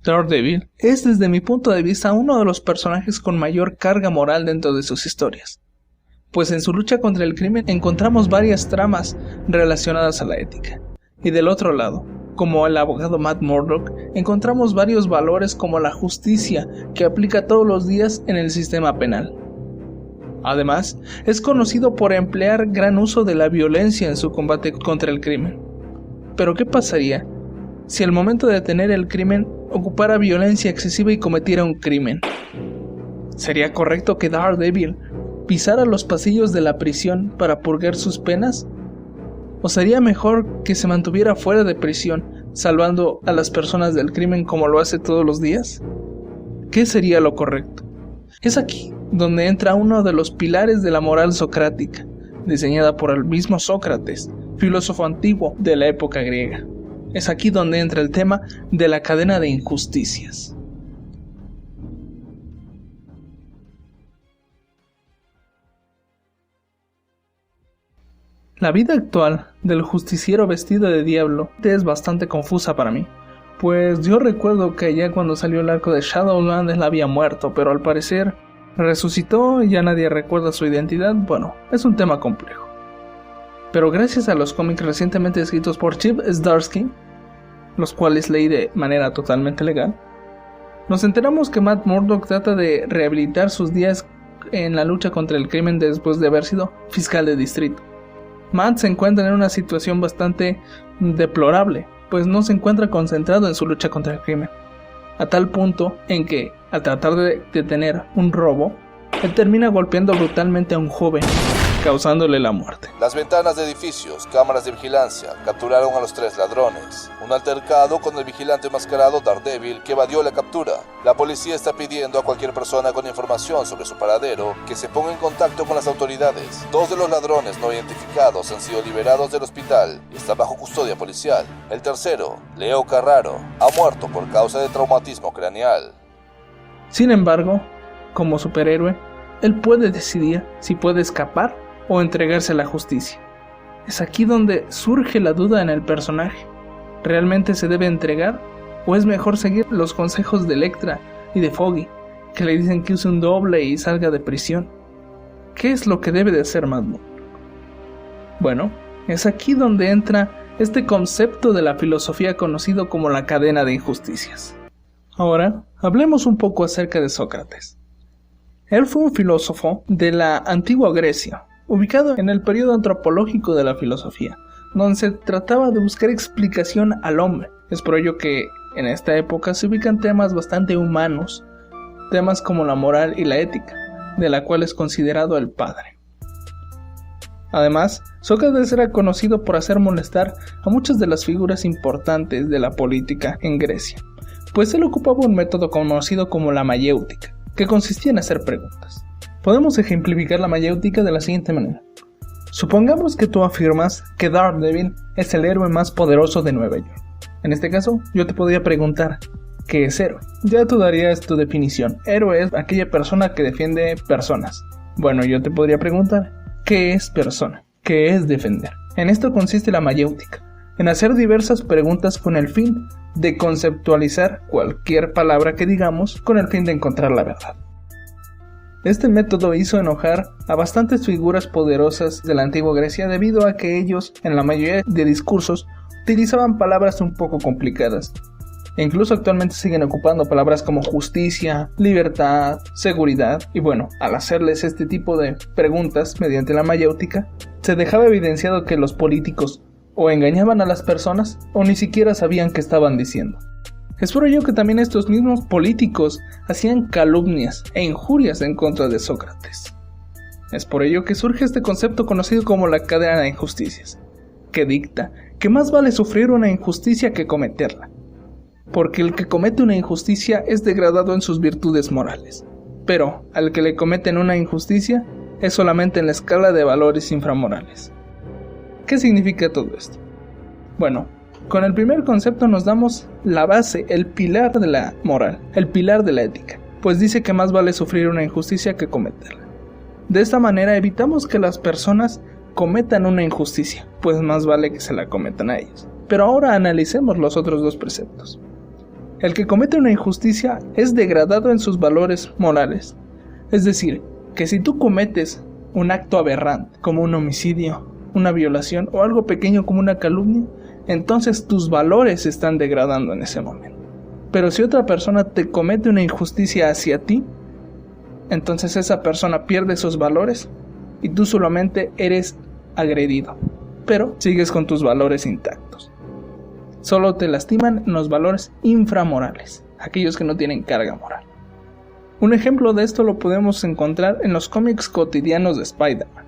Daredevil es, desde mi punto de vista, uno de los personajes con mayor carga moral dentro de sus historias, pues en su lucha contra el crimen encontramos varias tramas relacionadas a la ética. Y del otro lado, como el abogado Matt Murdock, encontramos varios valores como la justicia que aplica todos los días en el sistema penal. Además, es conocido por emplear gran uso de la violencia en su combate contra el crimen. Pero ¿qué pasaría si al momento de detener el crimen ocupara violencia excesiva y cometiera un crimen? ¿Sería correcto que Daredevil pisara los pasillos de la prisión para purgar sus penas? ¿O sería mejor que se mantuviera fuera de prisión, salvando a las personas del crimen como lo hace todos los días? ¿Qué sería lo correcto? Es aquí donde entra uno de los pilares de la moral socrática, diseñada por el mismo Sócrates, filósofo antiguo de la época griega. Es aquí donde entra el tema de la cadena de injusticias. La vida actual del justiciero vestido de diablo es bastante confusa para mí, pues yo recuerdo que ya cuando salió el arco de Shadowland él había muerto, pero al parecer resucitó y ya nadie recuerda su identidad. Bueno, es un tema complejo. Pero gracias a los cómics recientemente escritos por Chip Zdarsky, los cuales leí de manera totalmente legal, nos enteramos que Matt Murdock trata de rehabilitar sus días en la lucha contra el crimen después de haber sido fiscal de distrito. Matt se encuentra en una situación bastante deplorable, pues no se encuentra concentrado en su lucha contra el crimen, a tal punto en que, al tratar de detener un robo, él termina golpeando brutalmente a un joven, causándole la muerte. Las ventanas de edificios, cámaras de vigilancia, capturaron a los 3 ladrones. Un altercado con el vigilante enmascarado Daredevil que evadió la captura. La policía está pidiendo a cualquier persona con información sobre su paradero que se ponga en contacto con las autoridades. 2 de los ladrones no identificados han sido liberados del hospital y están bajo custodia policial. El tercero, Leo Carraro, ha muerto por causa de traumatismo craneal. Sin embargo, como superhéroe, él puede decidir si puede escapar o entregarse a la justicia. Es aquí donde surge la duda en el personaje. ¿Realmente se debe entregar? ¿O es mejor seguir los consejos de Elektra y de Foggy, que le dicen que use un doble y salga de prisión? ¿Qué es lo que debe de hacer Matt Murdock? Bueno, es aquí donde entra este concepto de la filosofía conocido como la cadena de injusticias. Ahora, hablemos un poco acerca de Sócrates. Él fue un filósofo de la antigua Grecia, ubicado en el periodo antropológico de la filosofía, donde se trataba de buscar explicación al hombre. Es por ello que en esta época se ubican temas bastante humanos, temas como la moral y la ética, de la cual es considerado el padre. Además, Sócrates era conocido por hacer molestar a muchas de las figuras importantes de la política en Grecia, pues él ocupaba un método conocido como la mayéutica, que consistía en hacer preguntas. Podemos ejemplificar la mayéutica de la siguiente manera. Supongamos que tú afirmas que Daredevil es el héroe más poderoso de Nueva York. En este caso, yo te podría preguntar, ¿qué es héroe? Ya tú darías tu definición. Héroe es aquella persona que defiende personas. Bueno, yo te podría preguntar, ¿qué es persona? ¿Qué es defender? En esto consiste la mayéutica, en hacer diversas preguntas con el fin de conceptualizar cualquier palabra que digamos con el fin de encontrar la verdad. Este método hizo enojar a bastantes figuras poderosas de la antigua Grecia debido a que ellos, en la mayoría de discursos, utilizaban palabras un poco complicadas. E incluso actualmente siguen ocupando palabras como justicia, libertad, seguridad. Y bueno, al hacerles este tipo de preguntas mediante la mayéutica, se dejaba evidenciado que los políticos o engañaban a las personas o ni siquiera sabían qué estaban diciendo. Es por ello que también estos mismos políticos hacían calumnias e injurias en contra de Sócrates. Es por ello que surge este concepto conocido como la cadena de injusticias, que dicta que más vale sufrir una injusticia que cometerla, porque el que comete una injusticia es degradado en sus virtudes morales, pero al que le cometen una injusticia es solamente en la escala de valores inframorales. ¿Qué significa todo esto? Bueno, con el primer concepto nos damos la base, el pilar de la moral, el pilar de la ética, pues dice que más vale sufrir una injusticia que cometerla. De esta manera evitamos que las personas cometan una injusticia, pues más vale que se la cometan a ellos. Pero ahora analicemos los otros 2 preceptos. El que comete una injusticia es degradado en sus valores morales. Es decir, que si tú cometes un acto aberrante, como un homicidio, una violación o algo pequeño como una calumnia, entonces tus valores se están degradando en ese momento. Pero si otra persona te comete una injusticia hacia ti, entonces esa persona pierde sus valores y tú solamente eres agredido, pero sigues con tus valores intactos. Solo te lastiman los valores inframorales, aquellos que no tienen carga moral. Un ejemplo de esto lo podemos encontrar en los cómics cotidianos de Spider-Man,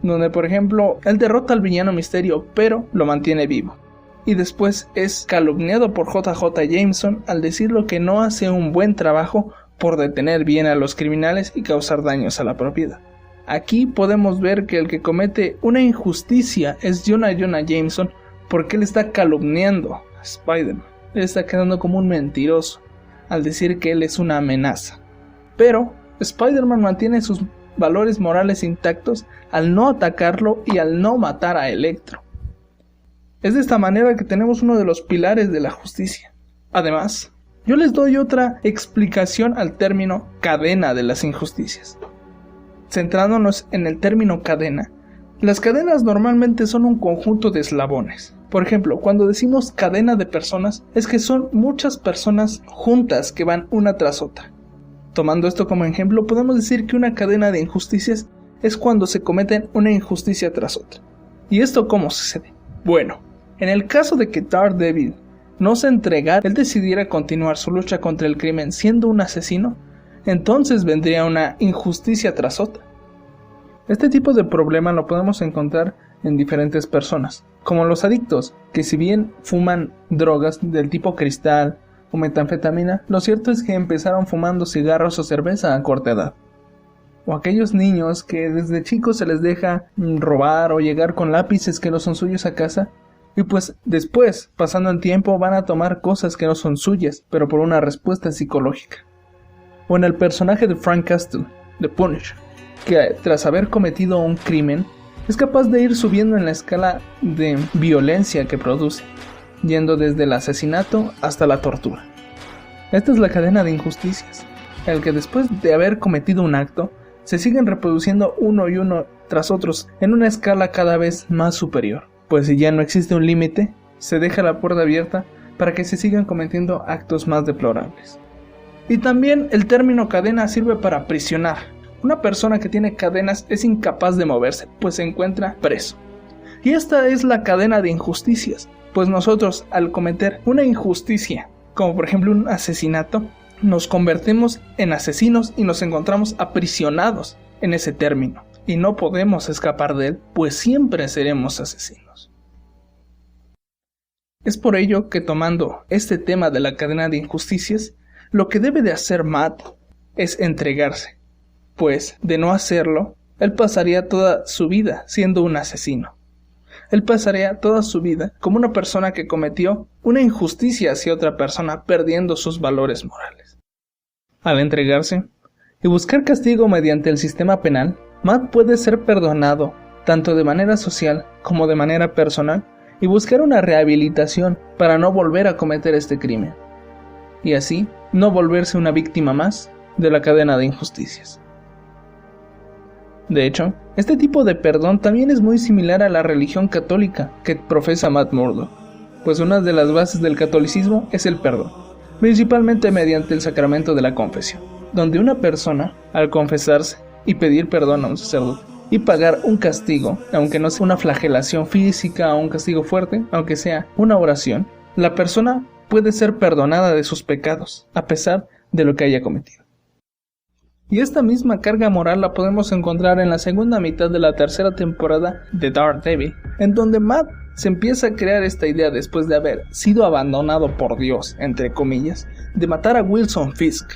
donde por ejemplo él derrota al villano Misterio pero lo mantiene vivo, y después es calumniado por JJ Jameson al decirlo que no hace un buen trabajo por detener bien a los criminales y causar daños a la propiedad. Aquí podemos ver que el que comete una injusticia es Jonah Jameson, porque él está calumniando a Spider-Man. Él está quedando como un mentiroso al decir que él es una amenaza. Pero Spider-Man mantiene sus valores morales intactos al no atacarlo y al no matar a Electro. Es de esta manera que tenemos uno de los pilares de la justicia. Además, yo les doy otra explicación al término cadena de las injusticias. Centrándonos en el término cadena, las cadenas normalmente son un conjunto de eslabones. Por ejemplo, cuando decimos cadena de personas, es que son muchas personas juntas que van una tras otra. Tomando esto como ejemplo, podemos decir que una cadena de injusticias es cuando se cometen una injusticia tras otra. ¿Y esto cómo sucede? Bueno, en el caso de que Daredevil no se entregara, él decidiera continuar su lucha contra el crimen siendo un asesino, entonces vendría una injusticia tras otra. Este tipo de problema lo podemos encontrar en diferentes personas, como los adictos, que si bien fuman drogas del tipo cristal o metanfetamina, lo cierto es que empezaron fumando cigarros o cerveza a corta edad. O aquellos niños que desde chicos se les deja robar o llegar con lápices que no son suyos a casa, y pues después, pasando el tiempo, van a tomar cosas que no son suyas, pero por una respuesta psicológica. O en el personaje de Frank Castle, de Punisher, que tras haber cometido un crimen, es capaz de ir subiendo en la escala de violencia que produce, yendo desde el asesinato hasta la tortura. Esta es la cadena de injusticias, en el que después de haber cometido un acto, se siguen reproduciendo uno y uno tras otros en una escala cada vez más superior, pues si ya no existe un límite, se deja la puerta abierta para que se sigan cometiendo actos más deplorables. Y también el término cadena sirve para aprisionar. Una persona que tiene cadenas es incapaz de moverse, pues se encuentra preso. Y esta es la cadena de injusticias, pues nosotros al cometer una injusticia, como por ejemplo un asesinato, nos convertimos en asesinos y nos encontramos aprisionados en ese término. Y no podemos escapar de él, pues siempre seremos asesinos. Es por ello que tomando este tema de la cadena de injusticias, lo que debe de hacer Matt es entregarse, pues de no hacerlo, él pasaría toda su vida siendo un asesino. Él pasaría toda su vida como una persona que cometió una injusticia hacia otra persona, perdiendo sus valores morales. Al entregarse y buscar castigo mediante el sistema penal, Matt puede ser perdonado tanto de manera social como de manera personal y buscar una rehabilitación para no volver a cometer este crimen, y así no volverse una víctima más de la cadena de injusticias. De hecho, este tipo de perdón también es muy similar a la religión católica que profesa Matt Murdock, pues una de las bases del catolicismo es el perdón, principalmente mediante el sacramento de la confesión, donde una persona, al confesarse y pedir perdón a un sacerdote y pagar un castigo, aunque no sea una flagelación física o un castigo fuerte, aunque sea una oración, la persona puede ser perdonada de sus pecados, a pesar de lo que haya cometido. Y esta misma carga moral la podemos encontrar en la segunda mitad de la tercera temporada de Daredevil, en donde Matt se empieza a crear esta idea después de haber sido abandonado por Dios, entre comillas, de matar a Wilson Fisk.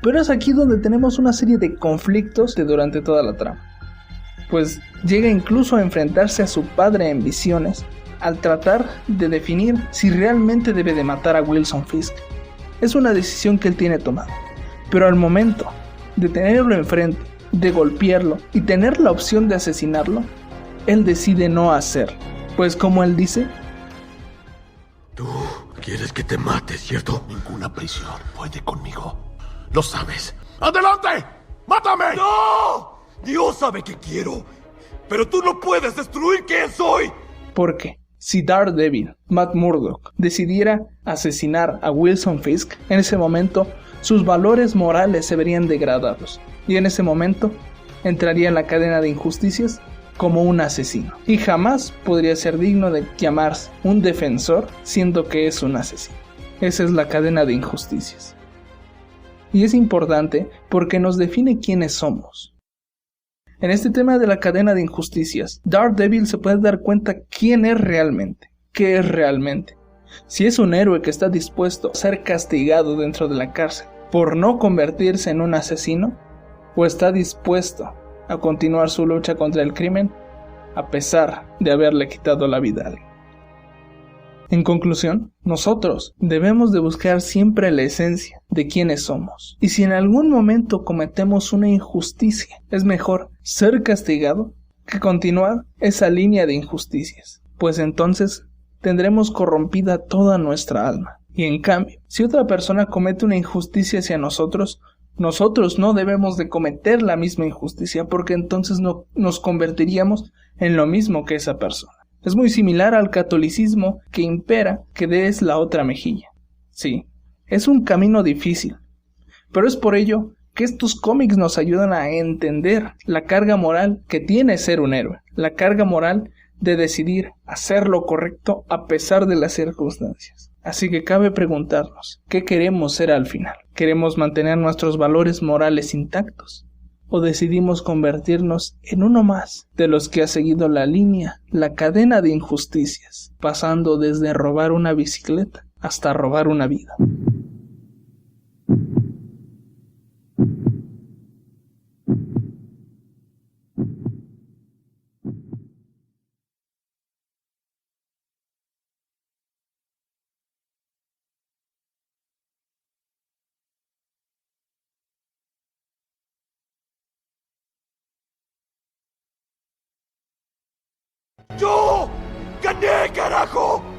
Pero es aquí donde tenemos una serie de conflictos durante toda la trama, pues llega incluso a enfrentarse a su padre en visiones, al tratar de definir si realmente debe de matar a Wilson Fisk. Es una decisión que él tiene tomada, pero al momento de tenerlo enfrente, de golpearlo y tener la opción de asesinarlo, él decide no hacerlo, pues como él dice, ¿Tú quieres que te mate, ¿cierto? Ninguna prisión puede conmigo. Lo sabes. ¡Adelante! ¡Mátame! ¡No! Dios sabe que quiero. Pero tú no puedes destruir quién soy. Porque si Daredevil, Matt Murdock, decidiera asesinar a Wilson Fisk, en ese momento sus valores morales se verían degradados. Y en ese momento entraría en la cadena de injusticias como un asesino. Y jamás podría ser digno de llamarse un defensor siendo que es un asesino. Esa es la cadena de injusticias. Y es importante porque nos define quiénes somos. En este tema de la cadena de injusticias, Daredevil se puede dar cuenta quién es realmente, qué es realmente. Si es un héroe que está dispuesto a ser castigado dentro de la cárcel por no convertirse en un asesino, o está dispuesto a continuar su lucha contra el crimen a pesar de haberle quitado la vida a alguien. En conclusión, nosotros debemos de buscar siempre la esencia de quiénes somos. Y si en algún momento cometemos una injusticia, es mejor ser castigado que continuar esa línea de injusticias, pues entonces tendremos corrompida toda nuestra alma. Y en cambio, si otra persona comete una injusticia hacia nosotros no debemos de cometer la misma injusticia, porque entonces no nos convertiríamos en lo mismo que esa persona. Es muy similar al catolicismo que impera que des la otra mejilla. Sí, es un camino difícil, pero es por ello que estos cómics nos ayudan a entender la carga moral que tiene ser un héroe, la carga moral de decidir hacer lo correcto a pesar de las circunstancias. Así que cabe preguntarnos, ¿qué queremos ser al final? ¿Queremos mantener nuestros valores morales intactos? ¿O decidimos convertirnos en uno más de los que ha seguido la línea, la cadena de injusticias, pasando desde robar una bicicleta hasta robar una vida? ¡Yo gané, carajo!